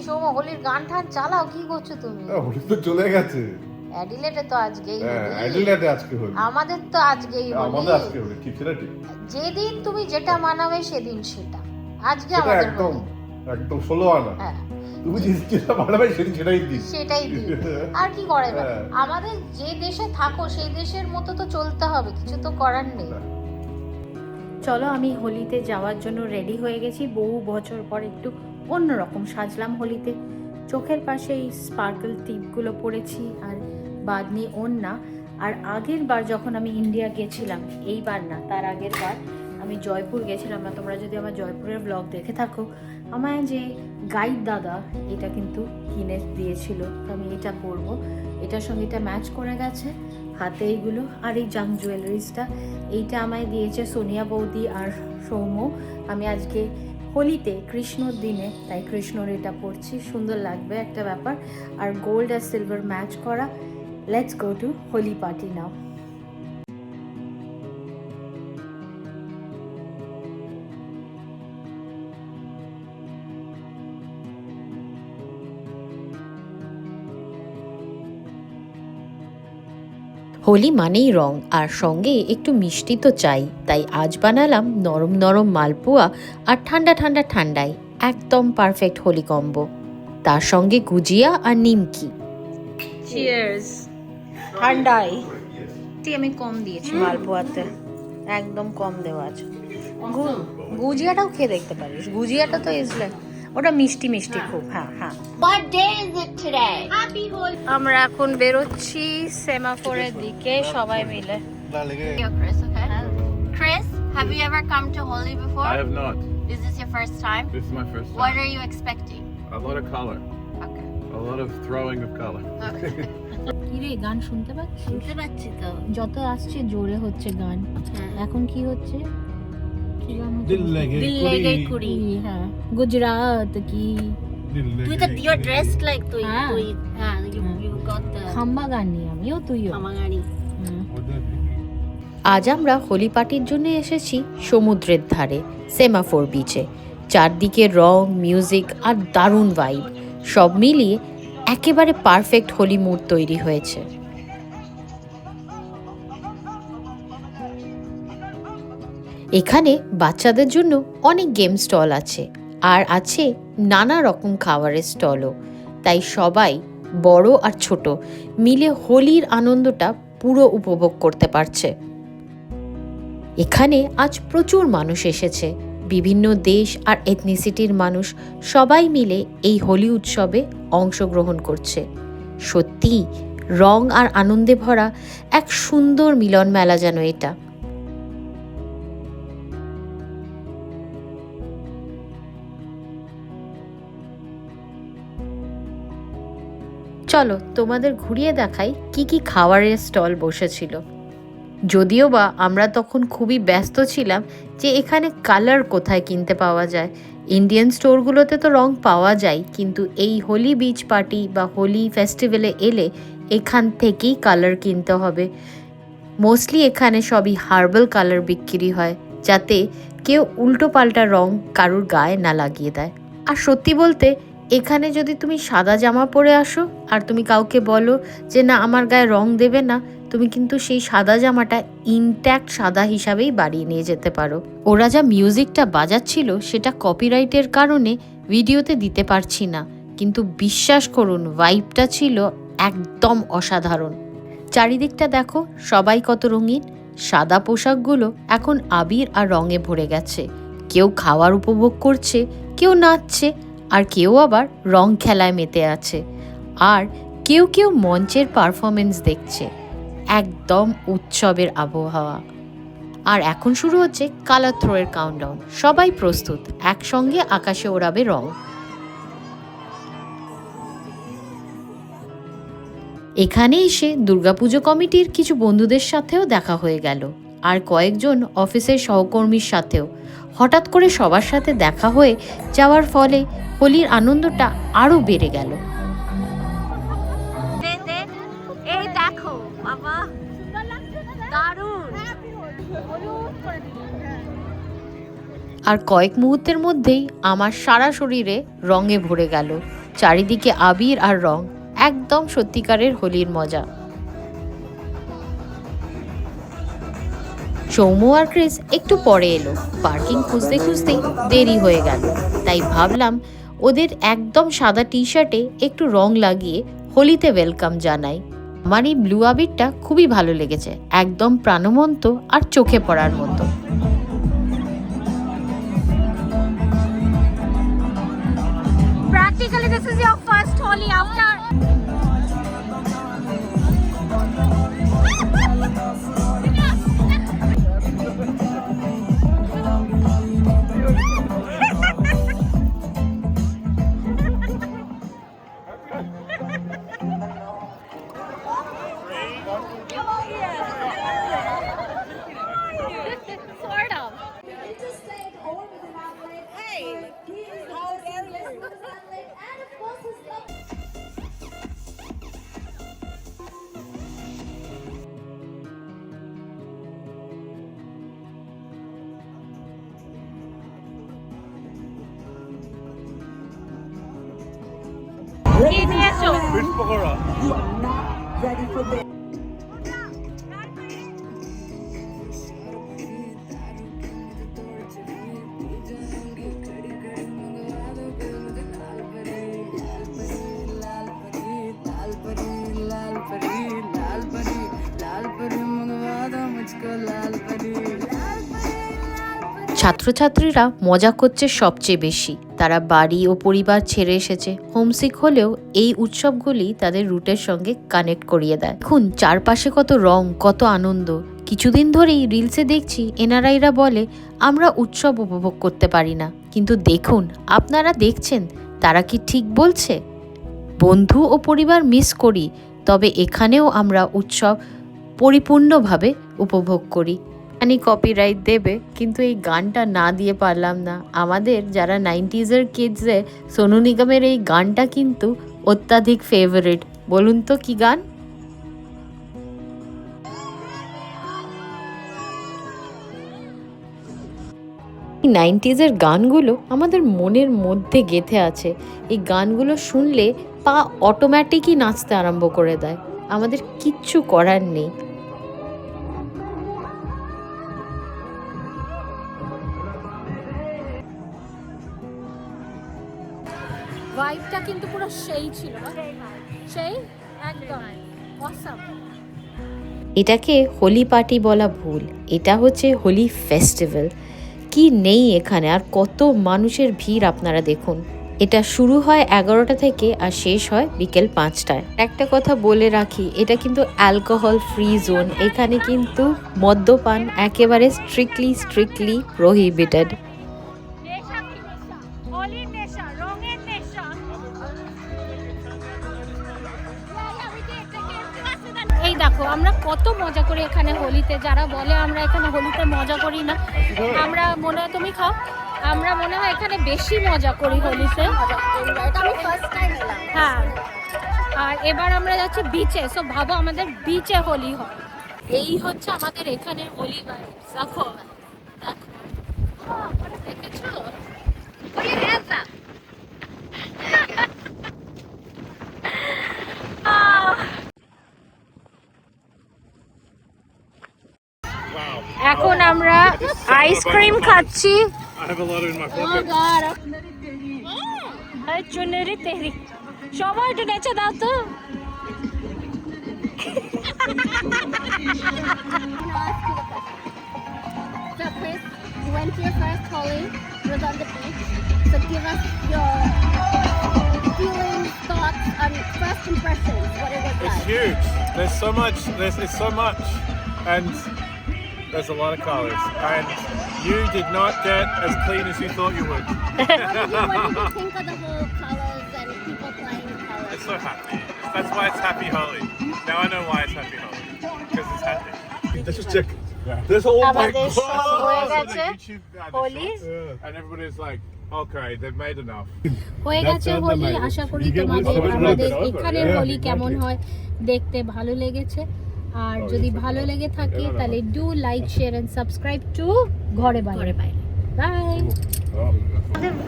সোমো হোলির গান টান চালাও, কি করছো তুমি? হোলি তো চলে গেছে। অ্যাডিলেডে তো আজকেই হ্যাঁ, হোলি। অ্যাডিলেডে আজকে হোলি। আমাদের তো আজকেই হোলি। আমাদের আজকে হোলি, ঠিক সেটা ঠিক। যেদিন তুমি যেটা মানাবে সেদিন সেটা। আজকে সেটা আমাদের একদম হোলি। একদম 16 আনা। হ্যাঁ, তুমি যেটা মানাবে সেদিন সেটাই দিন। সেটাই দিন। আর কি করে না? হ্যাঁ। আমাদের যে দেশে থাকো সেই দেশের মতো তো চলতে হবে, কিছু তো করার নেই। চলো, আমি হোলিতে যাওয়ার জন্য রেডি হয়ে গেছি। বহু বছর পর একটু অন্যরকম সাজলাম হোলিতে। চোখের পাশে এই স্পার্কল টিপগুলো পরেছি আর বাদনি ওড়না। আর আগের বার যখন আমি ইন্ডিয়া গেছিলাম, এইবার না তার আগের বার আমি জয়পুর গেছিলাম না, তোমরা যদি আমার জয়পুরের ব্লগ দেখে থাকো, আমায় যে গাইড দাদা এটা কিন্তু কিনে দিয়েছিল, তো আমি এটা পরবো। এটার সঙ্গে এটা ম্যাচ করে গেছে, হাতে এইগুলো। আর এই জাঙ্ক জুয়েলারিসটা, এইটা আমায় দিয়েছে সোনিয়া বৌদি আর সৌম্য। আমি আজকে হোলিতে কৃষ্ণর দিনে তাই কৃষ্ণর এটা পরছি, সুন্দর লাগবে একটা ব্যাপার। আর গোল্ড আর সিলভার ম্যাচ করা। Let's go to Holi party now. Holi মানেই রং, আর সঙ্গে একটু মিষ্টি তো চাই। তাই আজ বানালাম নরম নরম মালপোয়া আর ঠান্ডা ঠান্ডা ঠান্ডায় একদম পারফেক্ট হোলি কম্বো। তার সঙ্গে গুজিয়া আর নিমকি। চিয়ার্স। ঠান্ডায় আমি কম দিয়েছি মালপোয়াতে, একদম কম দেওয়া আছে। গুজিয়াটাও খেয়ে দেখতে পারিস, গুজিয়াটা তো ইজলে ওটা মিষ্টি মিষ্টি খুব। হ্যাঁ হ্যাঁ। What day is it today? Happy Holi. আমরা এখন বেরোচ্ছি সেমাফোরের দিকে সবাই মিলে। Yo, Chris, okay? Chris, have you ever come to Holi before? I have not. Is this your first time? This is my first time. What are you expecting? A lot of color. Okay. A lot of throwing of color. Okay. কি রে, গান শুনতে পাচ্ছিস? শুনতে পাচ্ছি তো। যত আসছে জোরে হচ্ছে গান। এখন কি হচ্ছে? কি গান হচ্ছে? দিল লেগে দিল লেগে কুড়ি। হ্যাঁ, গুজরাট কি তুই তো you're dressed like তুই হ্যাঁ। তুই হ্যাঁ you got the খাম্বা গান নিয়ে আমিও তুইও। খামাগাড়ি। আজ আমরা হোলি পার্টির জন্য এসেছি সমুদ্রের ধারে সেমাফোর বিচে। চারদিকে রং, মিউজিক আর দারুণ ভাইব, সব মিলিয়ে একেবারে পারফেক্ট হোলি মুড তৈরি হয়েছে। এখানে বাচ্চাদের জন্য অনেক গেম স্টল আছে, আর আছে নানা রকম খাবারের স্টলও। তাই সবাই, বড় আর ছোট, মিলে হোলির আনন্দটা পুরো উপভোগ করতে পারছে। এখানে আজ প্রচুর মানুষ এসেছে, বিভিন্ন দেশ আর এথনিসিটির মানুষ সবাই মিলে এই হোলি উৎসবে অংশগ্রহণ করছে। সত্যি রং আর আনন্দে ভরা এক সুন্দর মিলন মেলা যেন এটা। চলো তোমাদের ঘুরিয়ে দেখাই কি কি খাবারের স্টল বসেছিল। যদিও বা আমরা তখন খুবই ব্যস্ত ছিলাম যে এখানে কালার কোথায় কিনতে পাওয়া যায়। ইন্ডিয়ান স্টোরগুলোতে তো রং পাওয়া যায়, কিন্তু এই হোলি বিচ পার্টি বা হোলি ফেস্টিভ্যালে এলে এখান থেকেই কালার কিনতে হবে। মোস্টলি এখানে সবই হার্বাল কালার বিক্রি হয়, যাতে কেউ উল্টো পাল্টা রং কারুর গায়ে না লাগিয়ে দেয়। আর সত্যি বলতে, এখানে যদি তুমি সাদা জামা পরে আসো আর তুমি কাউকে বলো যে না আমার গায়ে রং দেবে না, তুমি কিন্তু সেই সাদা জামাটা ইনট্যাক্ট সাদা হিসাবেই বাড়িয়ে নিয়ে যেতে পারো। ওরা যা মিউজিকটা বাজাচ্ছিল সেটা কপিরাইটের কারণে ভিডিওতে দিতে পারছি না, কিন্তু বিশ্বাস করুন ভাইবটা ছিল একদম অসাধারণ। চারিদিকটা দেখো সবাই কত রঙিন। সাদা পোশাকগুলো এখন আবির আর রঙে ভরে গেছে। কেউ খাওয়ার উপভোগ করছে, কেউ নাচছে, আর কেউ আবার রং খেলায় মেতে আছে। আর কেউ কেউ মঞ্চের পারফরমেন্স দেখছে। একদম উৎসবের আবহাওয়া। আর এখন শুরু হচ্ছে কালার থ্রোয়ের কাউন্টডাউন। সবাই প্রস্তুত, একসঙ্গে আকাশে ওড়াবে রং। এখানে এসে দুর্গাপুজো কমিটির কিছু বন্ধুদের সাথেও দেখা হয়ে গেল, আর কয়েকজন অফিসের সহকর্মীর সাথেও। হঠাৎ করে সবার সাথে দেখা হয়ে যাওয়ার ফলে হোলির আনন্দটা আরও বেড়ে গেল। এই দেখো বাবা, দারুণ। আর কয়েক মুহূর্তের মধ্যেই আমার সারা শরীরে রঙে ভরে গেল। চারিদিকে আবির আর রং, একদম সত্যিকারের হোলির মজা। সৌম্য আর ক্রিস একটু পরে এলো। পার্কিং খুঁজতে খুঁজতেই দেরি হয়ে গেল, তাই ভাবলাম ওদের একদম সাদা টি শার্টে একটু রং লাগিয়ে হোলিতে ওয়েলকাম জানাই। আমার এই ব্লু আবিরটা খুবই ভালো লেগেছে, একদম প্রাণবন্ত আর চোখে পড়ার মতো। Practically, this is your first Holi after. Sort of. Fish pakora. ছাত্রছাত্রীরা মজা করছে সবচেয়ে বেশি। তারা বাড়ি ও পরিবার ছেড়ে এসেছে, হোমসিক হলেও এই উৎসবগুলি তাদের রুটের সঙ্গে কানেক্ট করিয়ে দেয়। দেখুন চারপাশে কত রং, কত আনন্দ। কিছুদিন ধরেই রিলসে দেখছি এনআরআইরা বলে আমরা উৎসব উপভোগ করতে পারি না, কিন্তু দেখুন আপনারা দেখছেন তারা কি ঠিক বলছে? বন্ধু ও পরিবার মিস করি, তবে এখানেও আমরা উৎসব পরিপূর্ণভাবে উপভোগ করি। কপিরাইট দেবে, কিন্তু এই গানটা না দিয়ে পারলাম না। আমাদের যারা 90s-এর কিডসদের সোনু নিগমের এই গানটা কিন্তু অত্যাধিক ফেভারিট। বলুন তো কি গান? এই 90s-এর গানগুলো আমাদের মনের মধ্যে গেঁথে আছে। এই গানগুলো শুনলে পা অটোমেটিকই নাচতে আরম্ভ করে দেয়। আমাদের কিচ্ছু করার নেই। ভাইবটা কিন্তু পুরো সেই ছিল, সেই একদম অসাম। এটাকে হোলি পার্টি বলা ভুল, এটা হচ্ছে হোলি ফেস্টিভ্যাল। কি নেই এখানে, আর কত মানুষের ভিড় আপনারা দেখুন। এটা শুরু হয় 11টা থেকে আর শেষ হয় বিকেল 5টায়। একটা কথা বলে রাখি, এটা কিন্তু অ্যালকোহল ফ্রি জোন। এখানে কিন্তু মদ্যপান একেবারে স্ট্রিক্টলি প্রহিবিটেড। এই দেখো আমরা কত মজা করি এখানে হোলিতে। যারা বলে আমরা এখানে হোলিতে মজা করি না, আমরা মনে হয়, তুমি খাও, আমরা মনে হয় এখানে বেশি মজা করি হোলিতে। হ্যাঁ, আর এবার আমরা যাচ্ছি বিচে। সো ভাবো আমাদের বিচে হোলি হয়। এই হচ্ছে আমাদের এখানে হোলি ভাইবস। দেখো দেখেছো? এখন আমরা আইসক্রিম খাচ্ছি। I have a lot in my pocket. চুনেরি তেরি সবাই একটু নেচে দাও তো। So Chris, you went to your first Holi, you was on the beach. So give us your feelings, thoughts, and first impressions, what it was It's like. huge. There's so much. It's so much, and there's a lot of colours. And you did not get as clean as you thought you would. What did you think of the whole colors and people playing the colors? It's so happy. That's why it's Happy Holi. Now I know why it's Happy Holi, because it's happy. Let's just check. There's all my আমাদের সব হয়ে গেছে Holi, And everybody's like, okay, they've made enough. হয়ে গেছে হোলি। আশা করি তোমাদের আমাদের এখানের হোলি কেমন হয় দেখতে ভালো লেগেছে। আর যদি ভালো লেগে থাকে তাহলে do like, share and subscribe to ঘরে বাইরে। বাই।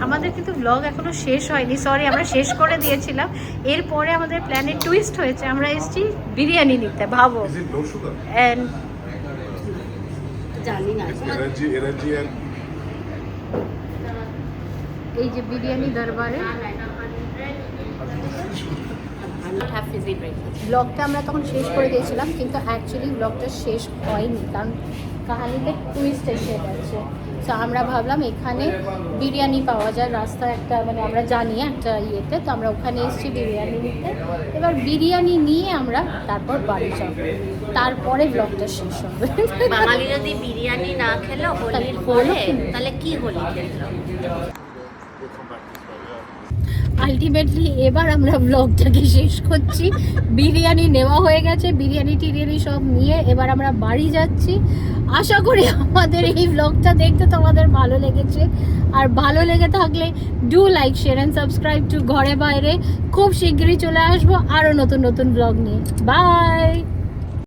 আমাদের কিন্তু ব্লগ এখনো শেষ হয়নি, সরি, আমরা শেষ করে দিয়েছিলাম। এরপরে আমাদের প্ল্যানে টুইস্ট হয়েছে, আমরা এসেছি বিরিয়ানি নিতে, ভাবো। Is it no sugar? And জানি না Energy and এই যে বিরিয়ানি দরবারে ব্লগটা আমরা তখন শেষ করে দিয়েছিলাম, কিন্তু অ্যাকচুয়ালি ব্লগটা শেষ হয়নি, কারণ কাহানিতে টুইস্ট এসে গেছে। তো আমরা ভাবলাম এখানে বিরিয়ানি পাওয়া যায় রাস্তায় একটা, মানে আমরা জানি একটা ইয়েতে, তো আমরা ওখানে এসেছি বিরিয়ানি নিতে। এবার বিরিয়ানি নিয়ে আমরা তারপর বাড়ি যাব, তারপরে ব্লগটা শেষ হবে। বাঙালি যদি বিরিয়ানি না খেলো হোলির পরে তাহলে কি হোলি খেললো? আলটিমেটলি এবার আমরা ব্লগটাকে শেষ করছি। বিরিয়ানি নেওয়া হয়ে গেছে, বিরিয়ানি টিরিয়ানি সব নিয়ে এবার আমরা বাড়ি যাচ্ছি। আশা করি আমাদের এই ব্লগটা দেখতে তোমাদের ভালো লেগেছে, আর ভালো লেগে থাকলে do like, share and subscribe to ঘরে বাইরে। খুব শিগগিরই চলে আসবো আরও নতুন নতুন ব্লগ নিয়ে। বাই।